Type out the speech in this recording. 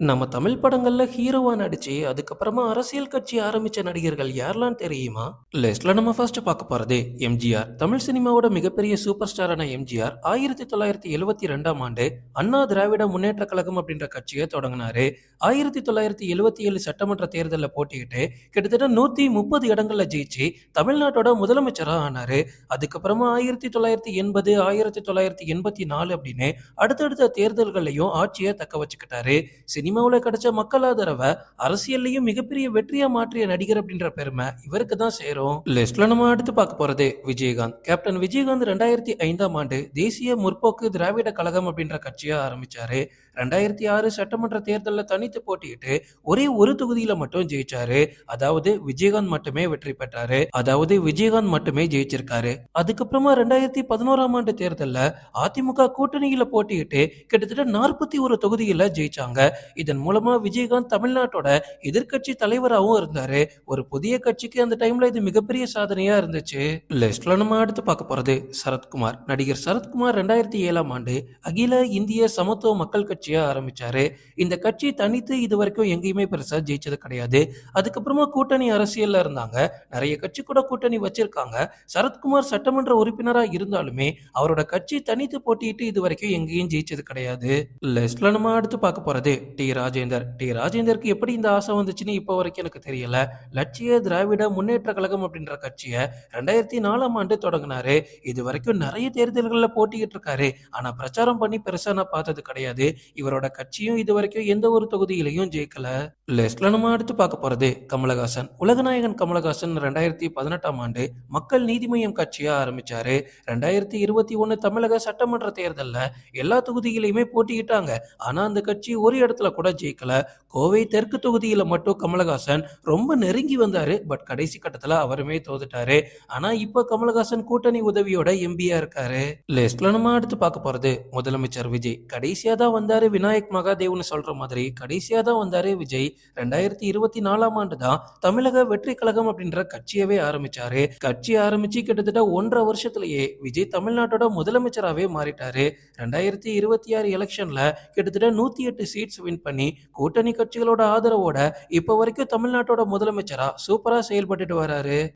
நம்ம தமிழ் படங்கள்ல ஹீரோவா நடிச்சு, அதுக்கப்புறமா அரசியல் கட்சி ஆரம்பிச்ச நடிகர்கள் யாரெல்லாம் தெரியுமா? லிஸ்ட்ல நம்ம ஃபர்ஸ்ட் பார்க்க போறது எம்ஜிஆர். தமிழ் சினிமாவோட மிகப்பெரிய சூப்பர் ஸ்டாரான எம்ஜிஆர் 1972ஆம் ஆண்டு அண்ணா திராவிட முன்னேற்றக் கழகம் அப்படின்ற கட்சியை தொடங்கினாரு. 1977 சட்டமன்ற தேர்தல்ல போட்டியிட்டு கிட்டத்தட்ட 130 இடங்கள்ல ஜெயிச்சு தமிழ்நாட்டோட முதலமைச்சரா ஆனாரு. அதுக்கப்புறமா 1980, 1984 அப்படின்னு அடுத்தடுத்த தேர்தல்கள்லயும் ஆட்சியை தக்க வச்சுக்கிட்டாரு. சினிமாவுல கிடைச்ச மக்கள் ஆதரவ அரசியல்லயும் மிகப்பெரிய வெற்றியா மாற்றிய நடிகர் அப்படின்ற பெருமை இவருக்கு தான் சேரும். லிஸ்ட்ல நம்ம அடுத்து பார்க்க போறது விஜயகாந்த். கேப்டன் விஜயகாந்த் 2005ஆம் ஆண்டு தேசிய முற்போக்கு திராவிட கழகம் அப்படின்ற கட்சியை ஆரம்பிச்சாரு. 2006 சட்டமன்ற தேர்தல்ல தனித்து போட்டியிட்டு ஒரே ஒரு தொகுதியில மட்டும் ஜெயிச்சாரு. அதாவது விஜயகாந்த் மட்டுமே ஜெயிச்சிருக்காரு. அதுக்கப்புறமா 2011ஆம் ஆண்டு தேர்தல்ல அதிமுக கூட்டணியில போட்டியிட்டு கிட்டத்தட்ட 41 தொகுதியில ஜெயிச்சாங்க. இதன் மூலமா விஜயகாந்த் தமிழ்நாட்டோட எதிர்க்கட்சி தலைவராகவும் இருந்தாரு. ஒரு புதிய கட்சிக்கு அந்த டைம்ல இது மிகப்பெரிய சாதனையா இருந்துச்சு. லிஸ்ட்ல நம்ம அடுத்து பார்க்க போறது சரத்குமார். நடிகர் சரத்குமார் 2007ஆம் ஆண்டு அகில இந்திய சமத்துவ மக்கள் கட்சியை ஆரம்பிச்சாரு. இந்த கட்சி தனித்து இது வரைக்கும் எங்கேயுமே பெருசா ஜெயிச்சது கிடையாது. அதுக்கப்புறமா கூட்டணி அரசியல்ல இருந்தாங்க. நிறைய கட்சி கூட கூட்டணி வச்சிருக்காங்க. சரத்குமார் சட்டமன்ற உறுப்பினரா இருந்தாலுமே அவரோட கட்சி தனித்து போட்டியிட்டு இது வரைக்கும் எங்கேயும் ஜெயிச்சது கிடையாது. லிஸ்ட்ல நம்ம அடுத்து பார்க்க போறது டி ராஜேந்தர். டி ராஜேந்தருக்கு எப்படி இந்த ஆசை வந்துச்சுன்னு இப்போ வரைக்கும் எனக்கு தெரியல. லட்சிய திராவிட முன்னேற்ற கழகம் அப்படின்ற கட்சியை 2004ஆம் ஆண்டு தொடங்கினாரு. இது வரைக்கும் நிறைய தேர்தல்களில் போட்டிக்கிட்டு இருக்காரு. ஆனா பிரச்சாரம் பண்ணி பெருசா நான் பார்த்தது கிடையாது. இவரோட கட்சியும் இது வரைக்கும் எந்த ஒரு தொகுதியிலையும் ஜெயிக்கல. லிஸ்ட்ல நம்ம அடுத்து பார்க்க போறது கமலஹாசன். உலகநாயகன் கமலஹாசன் 2018ஆம் ஆண்டு மக்கள் நீதி மய்யம் கட்சியை ஆரம்பிச்சாரு. 2021 தமிழக சட்டமன்ற தேர்தல்ல எல்லா தொகுதியிலையுமே போட்டியிட்டாங்க. ஆனா அந்த கட்சி ஒரு இடத்துல கூட ஜெயிக்கல. கோவை தெற்கு தொகுதியில மட்டும் கமலஹாசன் ரொம்ப நெருங்கி வந்தாரு. பட் கடைசி கட்டத்துல அவருமே தோத்துட்டாரு. ஆனா இப்ப கமலஹாசன் கூட்டணி உதவியோட எம்பியா இருக்காரு. லிஸ்ட்ல நம்ம அடுத்து பார்க்க போறது முதலமைச்சர் விஜய். கடைசியா தான் வந்தாரு விநாயக் மகாதேவ்னு சொல்ற மாதிரி கடைசியா தான் வந்தாரு விஜய். 2024ஆம் ஆண்டு தான் தமிழக வெற்றி கழகம் அப்படின்ற கட்சியவே ஆரம்பிச்சாரு. கட்சி ஆரம்பிச்சு கிட்டத்தட்ட 1.5 வருஷத்திலேயே விஜய் தமிழ்நாட்டோட முதலமைச்சராகவே மாறிட்டாரு. 2026 எலெக்ஷன்ல கிட்டத்தட்ட 108 சீட்ஸ் வின் பண்ணி கூட்டணி கட்சிகளோட ஆதரவோட இப்ப வரைக்கும் தமிழ்நாட்டோட முதலமைச்சரா சூப்பரா செயல்பட்டுட்டு வராரு.